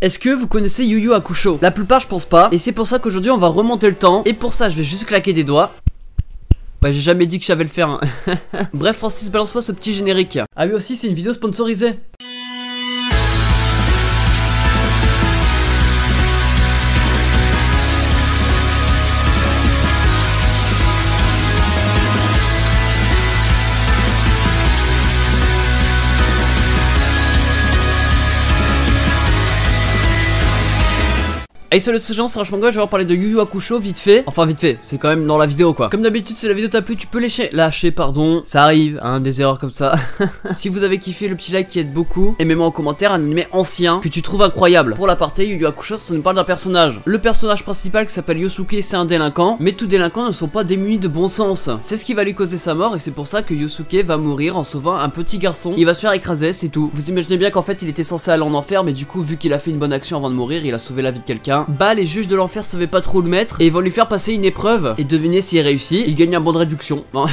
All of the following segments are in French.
Est-ce que vous connaissez Yu Yu Hakusho? La plupart je pense pas, et c'est pour ça qu'aujourd'hui on va remonter le temps, et pour ça je vais juste claquer des doigts. Ouais, j'ai jamais dit que je savais le faire hein. Bref Francis, balance-moi ce petit générique. Ah oui aussi c'est une vidéo sponsorisée. Hey salut ces gens, c'est Rachmango, je vais vous parler de Yu Yu Hakusho vite fait. Enfin vite fait, c'est quand même dans la vidéo quoi. Comme d'habitude si la vidéo t'a plu, tu peux lâcher pardon. Ça arrive, hein, des erreurs comme ça. Si vous avez kiffé, le petit like qui aide beaucoup. Et mets-moi en commentaire un animé ancien que tu trouves incroyable. Pour l'aparté, Yu Yu Hakusho, ça nous parle d'un personnage. Le personnage principal qui s'appelle Yosuke, c'est un délinquant. Mais tous délinquants ne sont pas démunis de bon sens. C'est ce qui va lui causer sa mort et c'est pour ça que Yosuke va mourir en sauvant un petit garçon. Il va se faire écraser, c'est tout. Vous imaginez bien qu'en fait il était censé aller en enfer, mais du coup vu qu'il a fait une bonne action avant de mourir, il a sauvé la vie de quelqu'un. Bah les juges de l'enfer savaient pas trop le mettre et ils vont lui faire passer une épreuve. Et devinez s'il réussit, il gagne un bon de réduction. Non.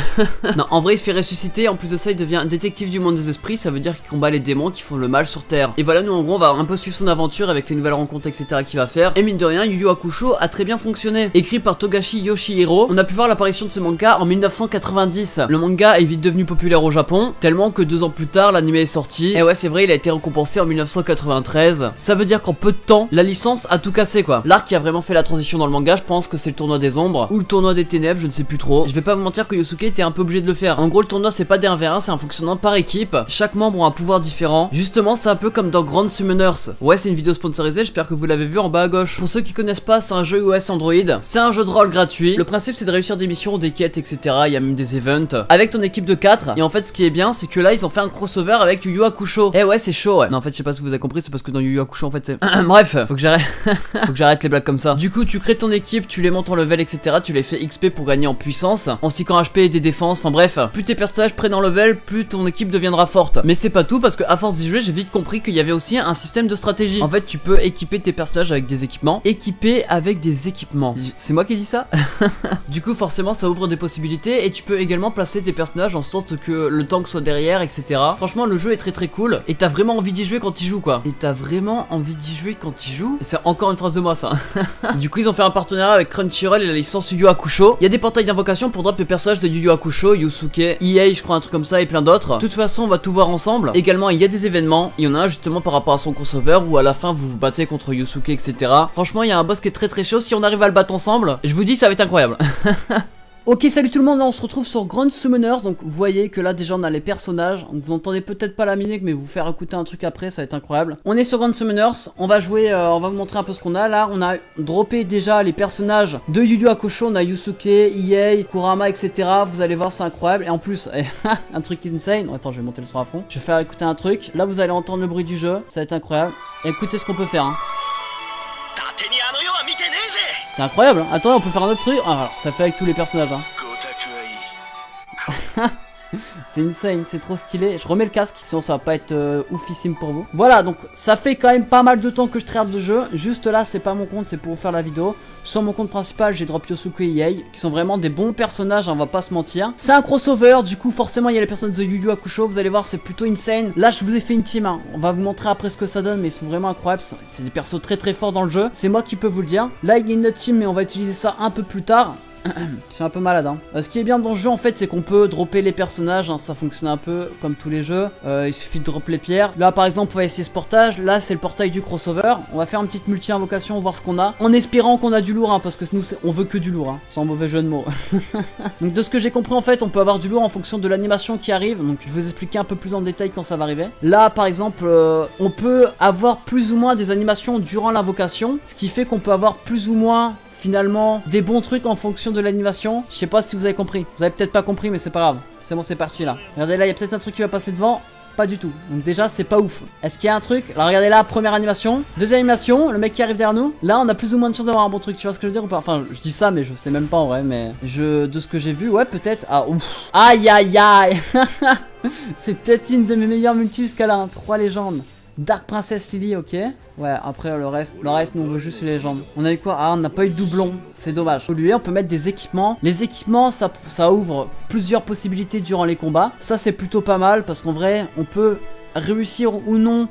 Non, en vrai il se fait ressusciter. En plus de ça il devient un détective du monde des esprits. Ça veut dire qu'il combat les démons qui font le mal sur terre. Et voilà, nous en gros on va un peu suivre son aventure avec les nouvelles rencontres etc qu'il va faire. Et mine de rien Yu Yu Hakusho a très bien fonctionné. Écrit par Togashi Yoshihiro, on a pu voir l'apparition de ce manga en 1990. Le manga est vite devenu populaire au Japon, tellement que 2 ans plus tard l'anime est sorti. Et ouais c'est vrai, il a été récompensé en 1993. Ça veut dire qu'en peu de temps la licence a tout cassé quoi. L'arc qui a vraiment fait la transition dans le manga, je pense que c'est le tournoi des ombres ou le tournoi des ténèbres, je ne sais plus trop. Je vais pas vous mentir que Yosuke était un peu obligé de le faire. En gros le tournoi c'est pas des 1 vers 1, c'est un fonctionnement par équipe. Chaque membre a un pouvoir différent. Justement c'est un peu comme dans Grand Summoners. Ouais c'est une vidéo sponsorisée, j'espère que vous l'avez vu en bas à gauche. Pour ceux qui connaissent pas, c'est un jeu iOS Android. C'est un jeu de rôle gratuit. Le principe c'est de réussir des missions, des quêtes etc. Il y a même des events avec ton équipe de 4. Et en fait ce qui est bien c'est que là ils ont fait un crossover avec Yu Yu Hakusho. Eh ouais c'est chaud ouais. Non en fait je sais pas si vous avez compris, c'est parce que dans Yu Yu Hakusho en fait c'est bref, faut que j'arrête. Faut que j'arrête les blagues comme ça. Du coup tu crées ton équipe, tu les montes en level etc, tu les fais XP pour gagner en puissance, en cyclant HP et des défenses, enfin bref, plus tes personnages prennent en level, plus ton équipe deviendra forte. Mais c'est pas tout parce que à force d'y jouer j'ai vite compris qu'il y avait aussi un système de stratégie. En fait tu peux équiper tes personnages avec des équipements, c'est moi qui ai dit ça. Du coup forcément ça ouvre des possibilités et tu peux également placer tes personnages en sorte que le tank soit derrière etc. Franchement le jeu est très cool et t'as vraiment envie d'y jouer quand tu joues quoi. C'est encore une phrase de moi ça. Du coup ils ont fait un partenariat avec Crunchyroll et la licence Yu Yu Hakusho. Il y a des portails d'invocation pour drop les personnages de Yu Yu Hakusho, Yosuke, EA je crois un truc comme ça et plein d'autres. De toute façon on va tout voir ensemble. Également il y a des événements, il y en a un justement par rapport à son crossover où à la fin vous vous battez contre Yosuke etc. Franchement il y a un boss qui est très chaud, si on arrive à le battre ensemble, je vous dis ça va être incroyable. Ok salut tout le monde, là on se retrouve sur Grand Summoners. Donc vous voyez que là déjà on a les personnages. Donc vous entendez peut-être pas la musique mais vous faire écouter un truc après, ça va être incroyable. On est sur Grand Summoners, on va jouer, on va vous montrer un peu ce qu'on a. Là on a droppé déjà les personnages de Yu Yu Hakusho. On a Yosuke, EA, Kurama etc. Vous allez voir c'est incroyable. Et en plus un truc insane. Oh, attends je vais monter le son à fond. Je vais faire écouter un truc. Là vous allez entendre le bruit du jeu, ça va être incroyable. Et écoutez ce qu'on peut faire hein. C'est incroyable hein. Attendez on peut faire un autre truc. Ah, alors ça fait avec tous les personnages hein. C'est insane, c'est trop stylé. Je remets le casque, sinon ça va pas être oufissime pour vous. Voilà, donc ça fait quand même pas mal de temps que je traite le jeu. Juste là, c'est pas mon compte, c'est pour vous faire la vidéo. Sur mon compte principal, j'ai drop Yosuke et EA, qui sont vraiment des bons personnages, on va pas se mentir. C'est un crossover, du coup forcément il y a les personnages de Yu Yu Hakusho. Vous allez voir, c'est plutôt insane. Là, je vous ai fait une team, hein. On va vous montrer après ce que ça donne, mais ils sont vraiment incroyables. C'est des persos très forts dans le jeu. C'est moi qui peux vous le dire. Là, il y a une autre team, mais on va utiliser ça un peu plus tard. Je suis un peu malade hein. Ce qui est bien dans le jeu en fait c'est qu'on peut dropper les personnages hein. Ça fonctionne un peu comme tous les jeux. Il suffit de dropper les pierres. Là par exemple on va essayer ce portage. Là c'est le portail du crossover. On va faire une petite multi-invocation, voir ce qu'on a. En espérant qu'on a du lourd hein, parce que nous on veut que du lourd hein. Sans mauvais jeu de mots. Donc de ce que j'ai compris en fait on peut avoir du lourd en fonction de l'animation qui arrive. Donc je vais vous expliquer un peu plus en détail quand ça va arriver. Là par exemple on peut avoir plus ou moins des animations durant l'invocation. Ce qui fait qu'on peut avoir plus ou moins finalement des bons trucs en fonction de l'animation. Je sais pas si vous avez compris. Vous avez peut-être pas compris mais c'est pas grave. C'est bon c'est parti là. Regardez là il y a peut-être un truc qui va passer devant. Pas du tout. Donc déjà c'est pas ouf. Est-ce qu'il y a un truc? Alors regardez là, première animation. Deuxième animation, le mec qui arrive derrière nous. Là on a plus ou moins de chance d'avoir un bon truc. Tu vois ce que je veux dire ou pas? Enfin je dis ça mais je sais même pas en vrai. Mais de ce que j'ai vu, ouais peut-être. Ah ouf. Aïe aïe aïe. C'est peut-être une de mes meilleures multi jusqu'à là hein. 3 légendes. Dark Princess Lily, ok. Ouais, après le reste, nous on veut juste les légendes. On a eu quoi? Ah, on n'a pas eu de doublon. C'est dommage. Lui, on peut mettre des équipements. Les équipements, ça ouvre plusieurs possibilités durant les combats. Ça, c'est plutôt pas mal parce qu'en vrai, on peut réussir ou non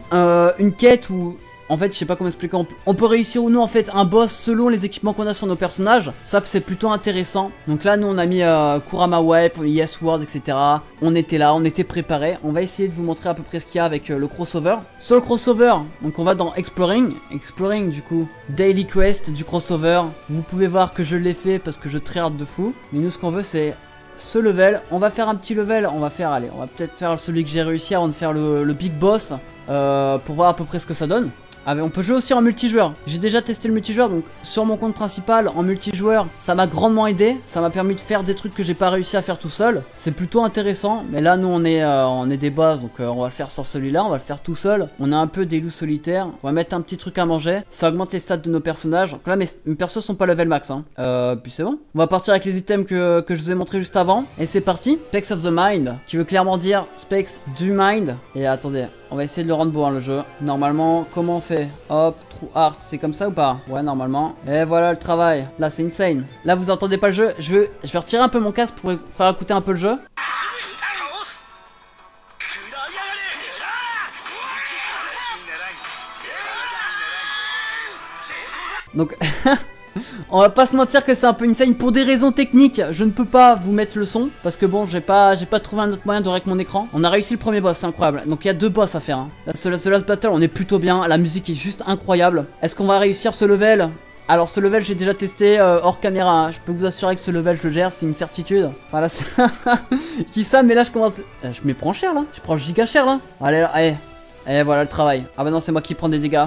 une quête ou en fait, je sais pas comment expliquer, on peut réussir ou non en fait un boss selon les équipements qu'on a sur nos personnages. Ça, c'est plutôt intéressant. Donc là, nous, on a mis Kurama Wipe, Yes Word, etc. On était là, on était préparé. On va essayer de vous montrer à peu près ce qu'il y a avec le crossover. Sur le crossover, donc on va dans Exploring. Exploring, du coup, Daily Quest du crossover. Vous pouvez voir que je l'ai fait parce que je tryhard de fou. Mais nous, ce qu'on veut, c'est ce level. On va faire un petit level. On va faire, allez, on va peut-être faire celui que j'ai réussi avant de faire le big boss pour voir à peu près ce que ça donne. Ah, mais on peut jouer aussi en multijoueur. J'ai déjà testé le multijoueur, donc sur mon compte principal en multijoueur, ça m'a grandement aidé. Ça m'a permis de faire des trucs que j'ai pas réussi à faire tout seul. C'est plutôt intéressant. Mais là, nous, on est des boss, donc on va le faire sur celui-là. On va le faire tout seul. On a un peu des loups solitaires. On va mettre un petit truc à manger. Ça augmente les stats de nos personnages. Donc là, mes persos sont pas level max. Hein. Puis c'est bon. On va partir avec les items que je vous ai montré juste avant. Et c'est parti. Specs of the Mind, qui veut clairement dire Specs du Mind. Et attendez, on va essayer de le rendre beau, hein, le jeu. Normalement, comment on fait? Hop, True Art, c'est comme ça ou pas? Ouais, normalement. Et voilà le travail. Là, c'est insane. Là, vous entendez pas le jeu. Je vais retirer un peu mon casque pour faire écouter un peu le jeu. Donc, on va pas se mentir que c'est un peu insane. Pour des raisons techniques, je ne peux pas vous mettre le son. Parce que bon, j'ai pas trouvé un autre moyen de régler mon écran. On a réussi le premier boss, c'est incroyable. Donc il y a 2 boss à faire. Hein. Là, ce Last Battle, on est plutôt bien. La musique est juste incroyable. Est-ce qu'on va réussir ce level? Alors ce level j'ai déjà testé hors caméra, hein. Je peux vous assurer que ce level je le gère, c'est une certitude. Voilà, c'est qui ça, mais là je commence... je me prends cher là, je prends giga cher là. Allez, là, allez, et voilà le travail. Ah bah non, c'est moi qui prends des dégâts.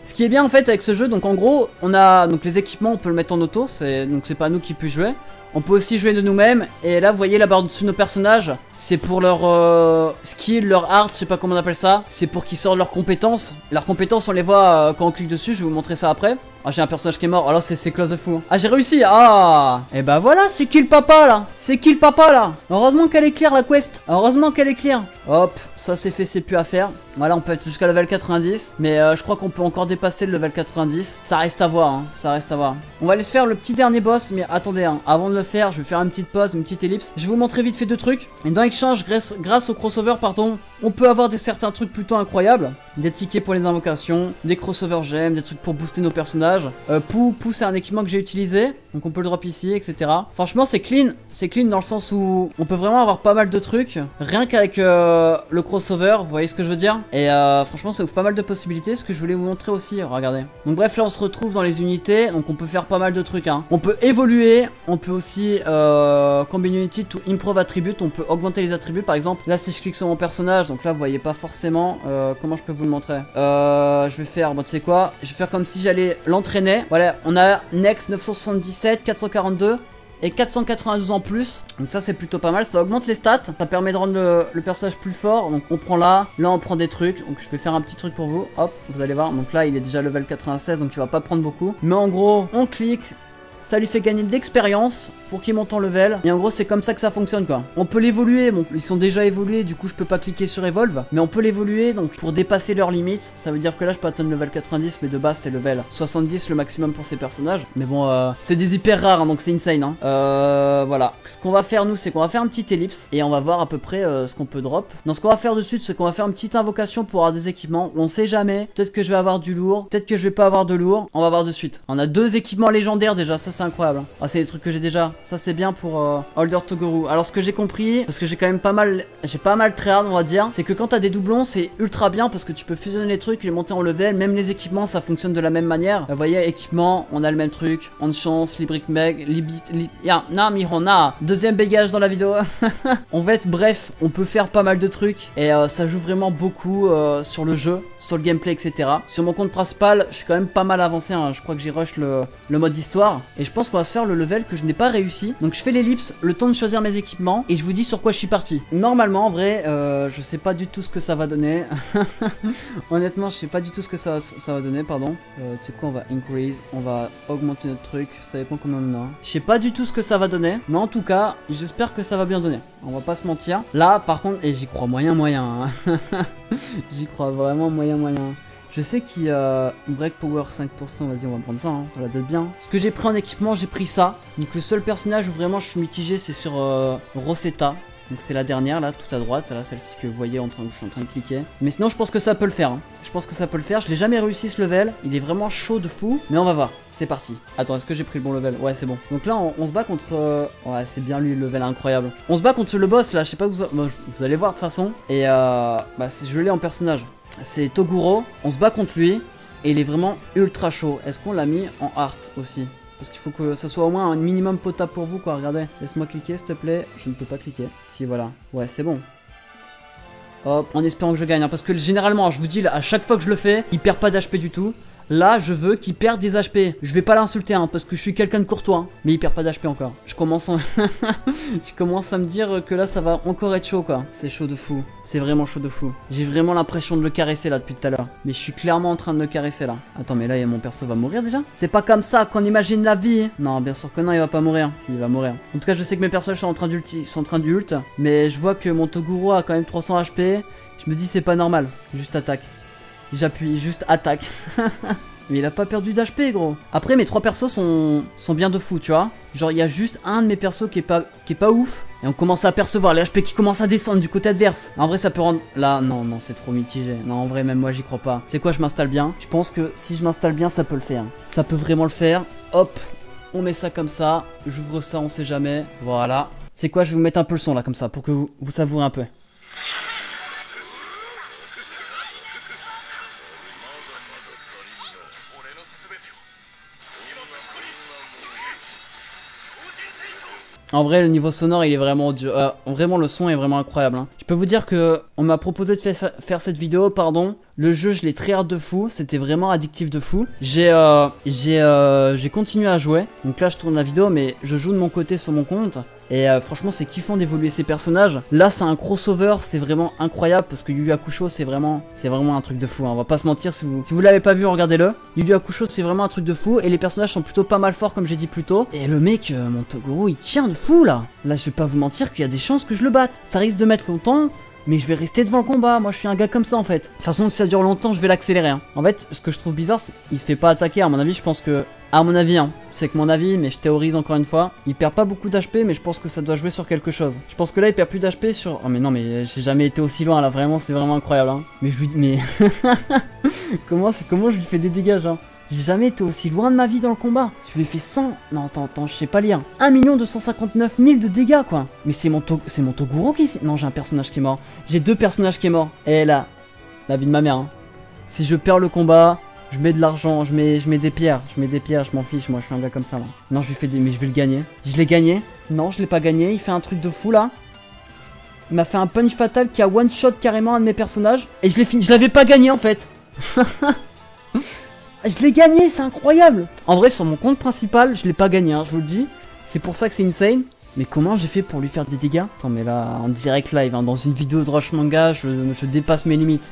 Ce qui est bien en fait avec ce jeu, donc en gros, on a donc les équipements, on peut le mettre en auto, donc c'est pas nous qui peut jouer. On peut aussi jouer de nous-mêmes. Et là, vous voyez là-bas au-dessus de nos personnages, c'est pour leur skill, leur art, je sais pas comment on appelle ça. C'est pour qu'ils sortent leurs compétences. Leurs compétences, on les voit quand on clique dessus. Je vais vous montrer ça après. Ah, j'ai un personnage qui est mort. Oh là, c'est close de fou. Hein. Ah, j'ai réussi. Ah, et bah voilà, c'est qui le papa là? C'est qui le papa là? Heureusement qu'elle est claire la quest. Heureusement qu'elle est claire. Hop, ça c'est fait, c'est plus à faire. Voilà, on peut être jusqu'à level 90. Mais je crois qu'on peut encore dépasser le level 90. Ça reste à voir, hein. Ça reste à voir. On va aller se faire le petit dernier boss. Mais attendez, hein, avant de le faire, je vais faire une petite pause, une petite ellipse. Je vais vous montrer vite fait 2 trucs. Et dans Exchange, grâce au crossover, pardon, on peut avoir certains trucs plutôt incroyables. Des tickets pour les invocations, des crossover gemmes, des trucs pour booster nos personnages. Pou, c'est un équipement que j'ai utilisé. Donc on peut le drop ici, etc. Franchement, c'est clean. C'est clean dans le sens où on peut vraiment avoir pas mal de trucs. Rien qu'avec le crossover, vous voyez ce que je veux dire. Et franchement, ça ouvre pas mal de possibilités. Ce que je voulais vous montrer aussi, regardez. Donc bref, là on se retrouve dans les unités. Donc on peut faire pas mal de trucs, hein. On peut évoluer. On peut aussi combine unity to improve attribute. On peut augmenter les attributs. Par exemple, là si je clique sur mon personnage, donc là vous voyez pas forcément comment je peux vous le montrer. Je vais faire, bon tu sais quoi, je vais faire comme si j'allais l'entraîner. Voilà, on a Next 977, 442 et 492 en plus. Donc ça c'est plutôt pas mal, ça augmente les stats. Ça permet de rendre le personnage plus fort. Donc on prend là on prend des trucs. Donc je vais faire un petit truc pour vous. Hop, vous allez voir. Donc là il est déjà level 96, donc il va pas prendre beaucoup. Mais en gros, on clique. Ça lui fait gagner de l'expérience pour qu'il monte en level. Et en gros, c'est comme ça que ça fonctionne, quoi. On peut l'évoluer. Bon, ils sont déjà évolués. Du coup, je peux pas cliquer sur Evolve. Mais on peut l'évoluer. Donc, pour dépasser leurs limites. Ça veut dire que là, je peux atteindre level 90. Mais de base, c'est level 70 le maximum pour ces personnages. Mais bon, c'est des hyper rares. Hein, donc, c'est insane. Hein. Voilà. Ce qu'on va faire, nous, c'est qu'on va faire un petit ellipse. Et on va voir à peu près ce qu'on peut drop. Donc, ce qu'on va faire de suite, c'est qu'on va faire une petite invocation pour avoir des équipements. On sait jamais. Peut-être que je vais avoir du lourd. Peut-être que je vais pas avoir de lourd. On va voir de suite. On a 2 équipements légendaires déjà. Ça, c'est incroyable. Ah, c'est des trucs que j'ai déjà. Ça, c'est bien pour Holder Toguru. Alors, ce que j'ai compris, parce que j'ai quand même pas mal tryhard, on va dire, c'est que quand t'as des doublons, c'est ultra bien parce que tu peux fusionner les trucs, les monter en level. Même les équipements, ça fonctionne de la même manière. Vous voyez, équipement, on a le même truc. On chance, Libric Meg, Mirona. Deuxième bégage dans la vidéo. En fait, bref, on peut faire pas mal de trucs et ça joue vraiment beaucoup sur le jeu, sur le gameplay, etc. Sur mon compte principal, je suis quand même pas mal avancé. Hein. Je crois que j'ai rush le mode histoire et je pense qu'on va se faire le level que je n'ai pas réussi. Donc je fais l'ellipse, le temps de choisir mes équipements et je vous dis sur quoi je suis parti. Normalement, en vrai, je sais pas du tout ce que ça va donner. Honnêtement, je sais pas du tout ce que ça va donner, pardon. Tu sais quoi, on va increase, on va augmenter notre truc, ça dépend combien on en a. Je sais pas du tout ce que ça va donner, mais en tout cas, j'espère que ça va bien donner. On va pas se mentir. Là, par contre, et j'y crois moyen. Hein. J'y crois vraiment moyen. Je sais qu'il break power 5%, vas-y on va prendre ça, hein, ça la donne bien. Ce que j'ai pris en équipement, j'ai pris ça. Donc le seul personnage où vraiment je suis mitigé, c'est sur Rosetta. Donc c'est la dernière là, tout à droite, là celle-ci que vous voyez je suis en train de cliquer. Mais sinon je pense que ça peut le faire, hein. Je pense que ça peut le faire, je l'ai jamais réussi ce level, il est vraiment chaud de fou. Mais on va voir, c'est parti. Attends, est-ce que j'ai pris le bon level? Ouais, c'est bon. Donc là on se bat contre... Ouais, c'est bien lui le level incroyable. On se bat contre le boss là, je sais pas, vous allez voir de toute façon. Et bah je l'ai en personnage. C'est Toguro, on se bat contre lui. Et il est vraiment ultra chaud. Est-ce qu'on l'a mis en art aussi? Parce qu'il faut que ça soit au moins un minimum potable pour vous quoi, regardez. Laisse-moi cliquer s'il te plaît. Je ne peux pas cliquer. Si voilà. Ouais c'est bon. Hop, en espérant que je gagne. Hein, parce que généralement, je vous dis, là, à chaque fois que je le fais, il perd pas d'HP du tout. Là, je veux qu'il perde des HP. Je vais pas l'insulter, hein, parce que je suis quelqu'un de courtois. Hein, mais il perd pas d'HP encore. Je commence à me dire que là, ça va encore être chaud, quoi. C'est chaud de fou. C'est vraiment chaud de fou. J'ai vraiment l'impression de le caresser, là, depuis tout à l'heure. Mais je suis clairement en train de le caresser, là. Attends, mais là, mon perso va mourir, déjà? C'est pas comme ça qu'on imagine la vie. Non, bien sûr que non, il va pas mourir. Si, il va mourir. En tout cas, je sais que mes personnages sont en train d'ult. Mais je vois que mon Toguro a quand même 300 HP. Je me dis, c'est pas normal. Juste attaque. J'appuie, juste attaque. Mais il a pas perdu d'HP gros. Après mes 3 persos sont bien de fou tu vois. Genre il y a juste un de mes persos qui est pas ouf. Et on commence à apercevoir les HP qui commencent à descendre du côté adverse. En vrai ça peut rendre... Là non c'est trop mitigé. Non en vrai même moi j'y crois pas. Tu sais quoi, je m'installe bien. Je pense que si je m'installe bien ça peut le faire. Ça peut vraiment le faire. Hop, on met ça comme ça. J'ouvre ça, on sait jamais. Voilà. C'est quoi, je vais vous mettre un peu le son là comme ça pour que vous savourez un peu. En vrai le niveau sonore il est vraiment dur. Vraiment le son est vraiment incroyable hein. Je peux vous dire que on m'a proposé de faire cette vidéo, pardon. Le jeu je l'ai très hard de fou. C'était vraiment addictif de fou. J'ai continué à jouer. Donc là je tourne la vidéo mais je joue de mon côté sur mon compte. Et franchement c'est kiffant d'évoluer ces personnages. Là c'est un crossover, c'est vraiment incroyable. Parce que Yu Yu Hakusho c'est vraiment un truc de fou hein. On va pas se mentir, si vous l'avez pas vu regardez-le. Yu Yu Hakusho c'est vraiment un truc de fou. Et les personnages sont plutôt pas mal forts comme j'ai dit plus tôt. Et le mec, mon Toguro il tient de fou là. Là je vais pas vous mentir qu'il y a des chances que je le batte. Ça risque de mettre longtemps, mais je vais rester devant le combat. Moi je suis un gars comme ça en fait. De toute façon si ça dure longtemps je vais l'accélérer hein. En fait ce que je trouve bizarre c'est qu'il se fait pas attaquer. À mon avis je pense que... À mon avis hein, c'est que mon avis mais je théorise encore une fois. Il perd pas beaucoup d'HP mais je pense que ça doit jouer sur quelque chose. Je pense que là il perd plus d'HP sur... Oh mais non mais j'ai jamais été aussi loin là. Vraiment c'est vraiment incroyable hein. Mais je lui dis... Mais... comment je lui fais des dégâts hein. J'ai jamais été aussi loin de ma vie dans le combat. Je lui ai fait 100... Non, attends, je sais pas lire. 1 259 000 de dégâts, quoi. Mais c'est mon Toguro qui est... Non, j'ai un personnage qui est mort. J'ai 2 personnages qui est mort. Et là, la vie de ma mère, hein. Si je perds le combat, je mets de l'argent, je mets des pierres. Je m'en fiche, moi, je suis un gars comme ça, là. Non, je lui fais des... Mais je vais le gagner. Je l'ai gagné. Non, je l'ai pas gagné. Il fait un truc de fou, là. Il m'a fait un punch fatal qui a one-shot carrément un de mes personnages. Et je l'ai fini. Je l'avais pas gagné, en fait. Je l'ai gagné, c'est incroyable. En vrai sur mon compte principal je l'ai pas gagné hein, je vous le dis. C'est pour ça que c'est insane. Mais comment j'ai fait pour lui faire des dégâts? Attends mais là en direct live hein, dans une vidéo de Rush Manga je dépasse mes limites.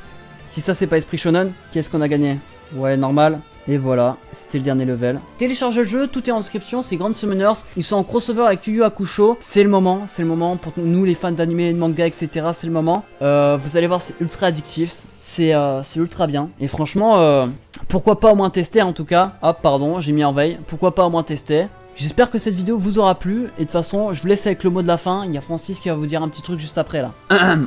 Si ça c'est pas Esprit Shonen, qu'est-ce qu'on a gagné? Ouais normal. Et voilà, c'était le dernier level. Téléchargez le jeu, tout est en description, c'est Grand Summoners. Ils sont en crossover avec Yu Yu Hakusho. C'est le moment pour nous les fans d'anime, de manga, etc. C'est le moment. Vous allez voir, c'est ultra addictif. C'est ultra bien. Et franchement, pourquoi pas au moins tester en tout cas. Hop, pardon, j'ai mis en veille. Pourquoi pas au moins tester. J'espère que cette vidéo vous aura plu. Et de toute façon, je vous laisse avec le mot de la fin. Il y a Francis qui va vous dire un petit truc juste après là.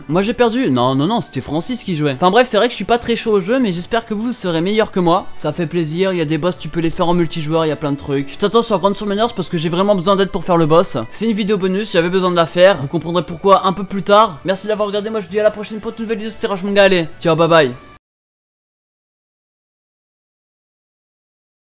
Moi j'ai perdu. Non, c'était Francis qui jouait. Enfin bref, c'est vrai que je suis pas très chaud au jeu, mais j'espère que vous serez meilleur que moi. Ça fait plaisir. Il y a des boss, tu peux les faire en multijoueur. Il y a plein de trucs. Je t'attends sur Grand Summoners parce que j'ai vraiment besoin d'aide pour faire le boss. C'est une vidéo bonus. J'avais besoin de la faire. Vous comprendrez pourquoi un peu plus tard. Merci d'avoir regardé. Moi je vous dis à la prochaine pour une nouvelle vidéo. C'était Rush Manga. Allez, ciao, bye bye.